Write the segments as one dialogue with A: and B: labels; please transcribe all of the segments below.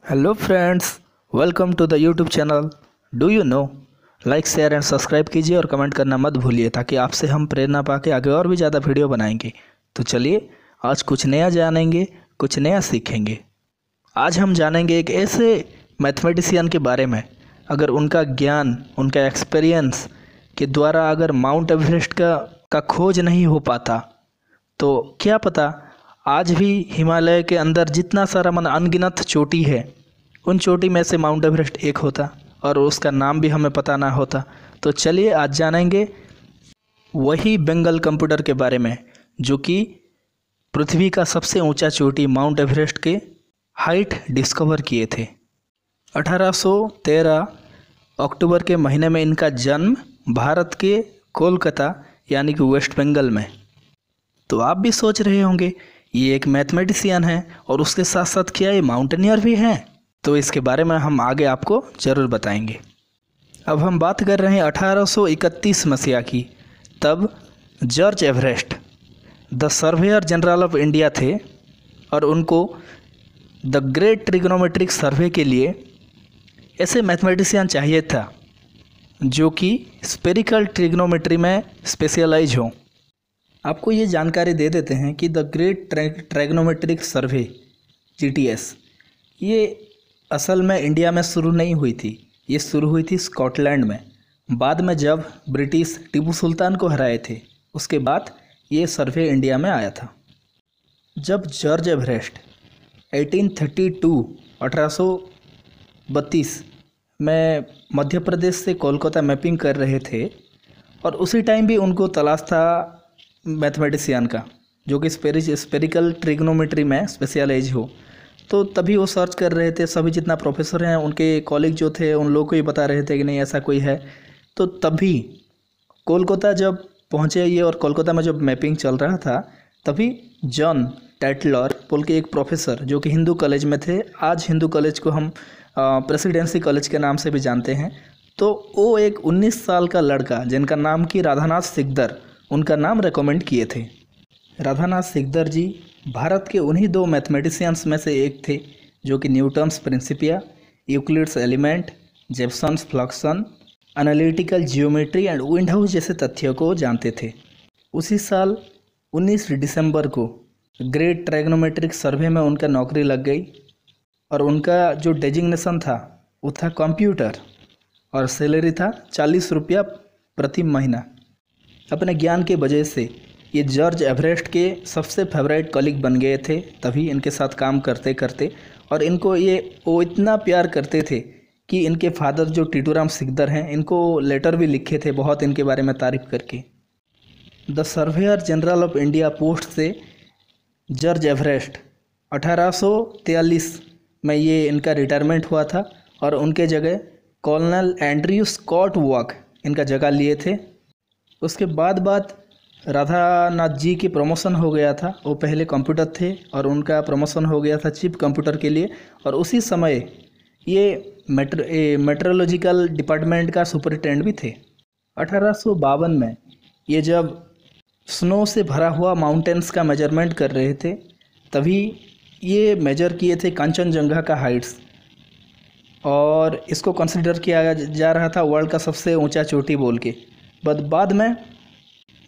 A: Hello friends, welcome to the YouTube channel. Do you know, like share and subscribe कीजिए और comment करना मत भूलिए ताकि आपसे हम प्रेरणा पाके आगे और भी ज़्यादा वीडियो बनाएंगे। तो चलिए आज कुछ नया जानेंगे, कुछ नया सीखेंगे। आज हम जानेंगे एक ऐसे मैथमेटिशियन के बारे में, अगर उनका ज्ञान, उनका एक्सपीरियंस के द्वारा अगर माउंट एवरेस्ट का खोज नहीं हो पाता तो क्या पता आज भी हिमालय के अंदर जितना सारा अनगिनत चोटी है, उन चोटी में से माउंट एवरेस्ट एक होता और उसका नाम भी हमें पता ना होता। तो चलिए आज जानेंगे वही बेंगल कंप्यूटर के बारे में जो कि पृथ्वी का सबसे ऊंचा चोटी माउंट एवरेस्ट के हाइट डिस्कवर किए थे। 1813 अक्टूबर के महीने में इनका जन्म भारत के कोलकाता यानी कि वेस्ट बंगाल में। तो आप भी सोच रहे होंगे ये एक मैथमेटिशियन है और उसके साथ साथ क्या ये माउंटेनियर भी हैं? तो इसके बारे में हम आगे आपको ज़रूर बताएंगे। अब हम बात कर रहे हैं 1831 मसीहा की। तब George Everest the surveyor general of India थे और उनको द ग्रेट ट्रिग्नोमेट्रिक सर्वे के लिए ऐसे मैथमेटिशियन चाहिए था जो कि स्पेरिकल ट्रिग्नोमेट्री में स्पेशलाइज हो। आपको ये जानकारी दे देते हैं कि the great trigonometric survey GTS ये असल में इंडिया में शुरू नहीं हुई थी, ये शुरू हुई थी स्कॉटलैंड में। बाद में जब ब्रिटिश टीपू सुल्तान को हराए थे उसके बाद ये सर्वे इंडिया में आया था। जब जॉर्ज एवरेस्ट 1832 में मध्य प्रदेश से कोलकाता मैपिंग कर रहे थे और उसी टाइम भी उनको तलाश था मैथमेटिशियन का जो कि स्पेरिकल ट्रिग्नोमेट्री में स्पेशलाइज हो। तो तभी वो सर्च कर रहे थे, सभी जितना प्रोफेसर हैं उनके कॉलीग जो थे उन लोगों को ही बता रहे थे कि नहीं ऐसा कोई है। तो तभी कोलकाता जब पहुँचे ये और कोलकाता में जब मैपिंग चल रहा था तभी जॉन टैटलर बोल के एक प्रोफेसर जो कि हिंदू कॉलेज में थे, आज हिंदू कॉलेज को हम प्रेसिडेंसी कॉलेज के नाम से भी जानते हैं। तो वो एक 19 साल का लड़का जिनका नाम कि राधानाथ सिकदर, उनका नाम रेकमेंड किए थे। राधानाथ सिकदर जी भारत के उन्हीं दो मैथमेटिशियंस में से एक थे जो कि Newton's principia, Euclid's element, Jepson's fluxion, analytical geometry and windhouse जैसे तथ्यों को जानते थे। उसी साल 19 दिसंबर को ग्रेट ट्रिग्नोमेट्रिक सर्वे में उनका नौकरी लग गई और उनका जो डेजिग्नेशन था वो था कंप्यूटर और सैलरी था 40 रुपया प्रति महीना। अपने ज्ञान के वजह से ये जॉर्ज एवरेस्ट के सबसे फेवरेट कलीग बन गए थे तभी इनके साथ काम करते करते। और इनको वो इतना प्यार करते थे कि इनके फादर जो टीटूराम सिकदर हैं इनको लेटर भी लिखे थे बहुत इनके बारे में तारीफ करके। The surveyor general of India post से जॉर्ज एवरेस्ट 1843 में ये इनका रिटायरमेंट हुआ था और उनके जगह कॉलोनल एंड्रयू स्कॉट वॉक इनका जगह लिए थे। उसके बाद राधानाथ जी की प्रमोशन हो गया था। वो पहले कंप्यूटर थे और उनका प्रमोशन हो गया था चीफ कंप्यूटर के लिए और उसी समय ये मेट्रोलॉजिकल डिपार्टमेंट का सुपरिटेंडेंट भी थे। 1852 में ये जब स्नो से भरा हुआ माउंटेन्स का मेजरमेंट कर रहे थे तभी ये मेजर किए थे कंचनजंगा का हाइट्स और इसको कंसिडर किया जा रहा था वर्ल्ड का सबसे ऊंचा चोटी बोल के। बाद में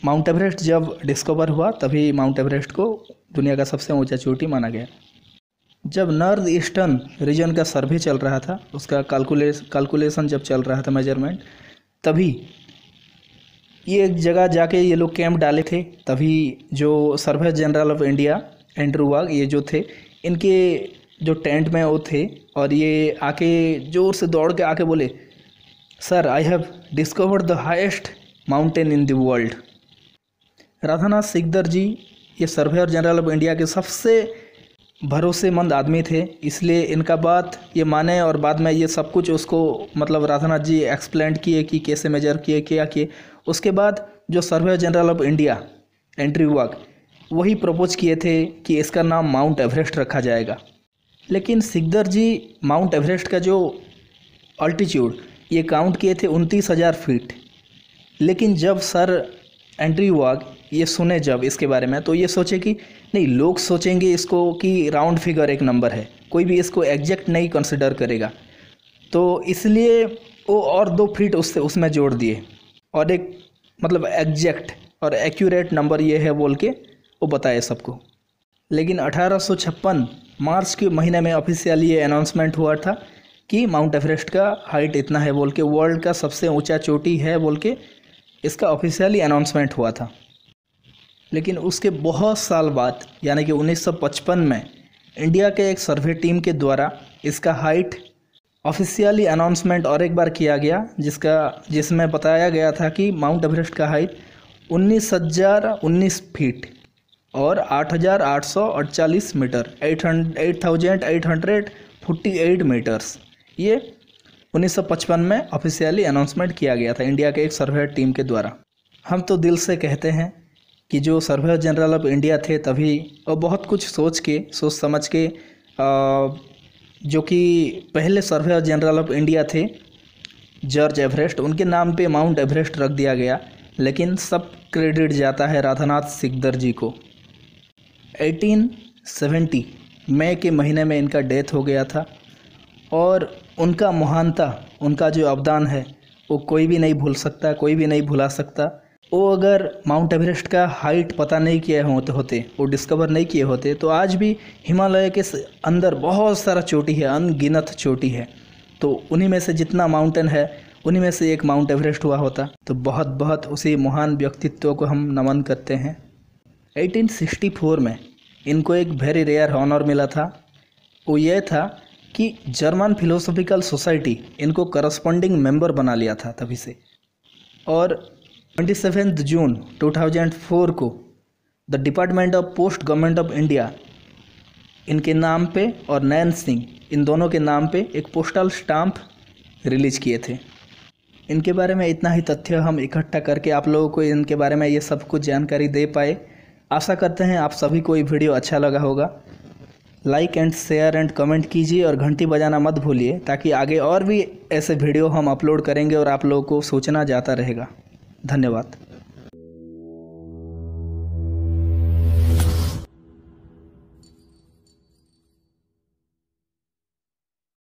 A: माउंट एवरेस्ट जब डिस्कवर हुआ तभी माउंट एवरेस्ट को दुनिया का सबसे ऊंचा चोटी माना गया। जब नॉर्थ ईस्टर्न रीजन का सर्वे चल रहा था, उसका कैलकुलेशन जब चल रहा था मेजरमेंट, तभी ये एक जगह जाके ये लोग कैंप डाले थे। तभी जो survey general of India Andrew Waugh ये जो थे इनके जो टेंट में वो थे और ये आके ज़ोर से दौड़ के आके बोले, sir I have discovered the highest mountain in the world. Radhanath Sikdar ji ये सर्वेयर जनरल ऑफ इंडिया के सबसे भरोसेमंद आदमी थे, इसलिए इनका बात ये माने और बाद में ये सब कुछ उसको मतलब राधानाथ जी एक्सप्लेन किए कि कैसे मेजर किए क्या किए। उसके बाद जो surveyor general of India Andrew walk वही प्रपोज किए थे कि इसका नाम माउंट एवरेस्ट रखा जाएगा। लेकिन सिकदर जी माउंट एवरेस्ट का जो अल्टीट्यूड ये काउंट किए थे 29,000 फीट। लेकिन जब सर एंड्रयू वाग ये सुने जब इसके बारे में, तो ये सोचे कि नहीं, लोग सोचेंगे इसको कि राउंड फिगर एक नंबर है, कोई भी इसको एग्जैक्ट नहीं कंसिडर करेगा, तो इसलिए वो और 2 फीट उसमें जोड़ दिए और एक मतलब एग्जैक्ट और एक्यूरेट नंबर ये है बोल के वो बताए सबको। लेकिन 1856 मार्च के महीने में ऑफिशियल ये अनाउंसमेंट हुआ था कि माउंट एवरेस्ट का हाइट इतना है बोल के, वर्ल्ड का सबसे ऊंचा चोटी है बोल के इसका ऑफिशियली अनाउंसमेंट हुआ था। लेकिन उसके बहुत साल बाद यानी कि 1955 में इंडिया के एक सर्वे टीम के द्वारा इसका हाइट ऑफिशियली अनाउंसमेंट और एक बार किया गया, जिसमें बताया गया था कि माउंट एवरेस्ट का हाइट 19,019 फीट और 8,848 मीटर 8,848 मीटर्स, ये 1955 में ऑफिशियली अनाउंसमेंट किया गया था इंडिया के एक सर्वे टीम के द्वारा। हम तो दिल से कहते हैं कि जो सर्वेयर जनरल ऑफ इंडिया थे तभी, और बहुत कुछ सोच समझ के जो कि पहले सर्वेयर जनरल ऑफ इंडिया थे जॉर्ज एवरेस्ट, उनके नाम पे माउंट एवरेस्ट रख दिया गया, लेकिन सब क्रेडिट जाता है राधानाथ सिकदर जी को। 1870 मई के महीने में इनका डेथ हो गया था और उनका महानता, उनका जो अवदान है वो कोई भी नहीं भूल सकता, कोई भी नहीं भुला सकता। वो अगर माउंट एवरेस्ट का हाइट पता नहीं किए होते, वो डिस्कवर नहीं किए होते, तो आज भी हिमालय के अंदर बहुत सारा चोटी है, अनगिनत चोटी है, तो उन्हीं में से जितना माउंटेन है उन्हीं में से एक माउंट एवरेस्ट हुआ होता। तो बहुत बहुत उसी महान व्यक्तित्व को हम नमन करते हैं। 1864 में इनको एक वेरी रेयर ऑनर मिला था, वो ये था कि जर्मन फिलोसॉफिकल सोसाइटी इनको करस्पॉन्डिंग मेंबर बना लिया था तभी से। और 27 जून 2004 को the department of post government of India इनके नाम पे और नैन सिंह, इन दोनों के नाम पे एक पोस्टल स्टाम्प रिलीज़ किए थे। इनके बारे में इतना ही तथ्य हम इकट्ठा करके आप लोगों को इनके बारे में ये सब कुछ जानकारी दे पाए। आशा करते हैं आप सभी को ये वीडियो अच्छा लगा होगा। Like and share and comment कीजिए और घंटी बजाना मत भूलिए, ताकि आगे और भी ऐसे वीडियो हम अपलोड करेंगे और आप लोगों को सूचना जाता रहेगा। धन्यवाद।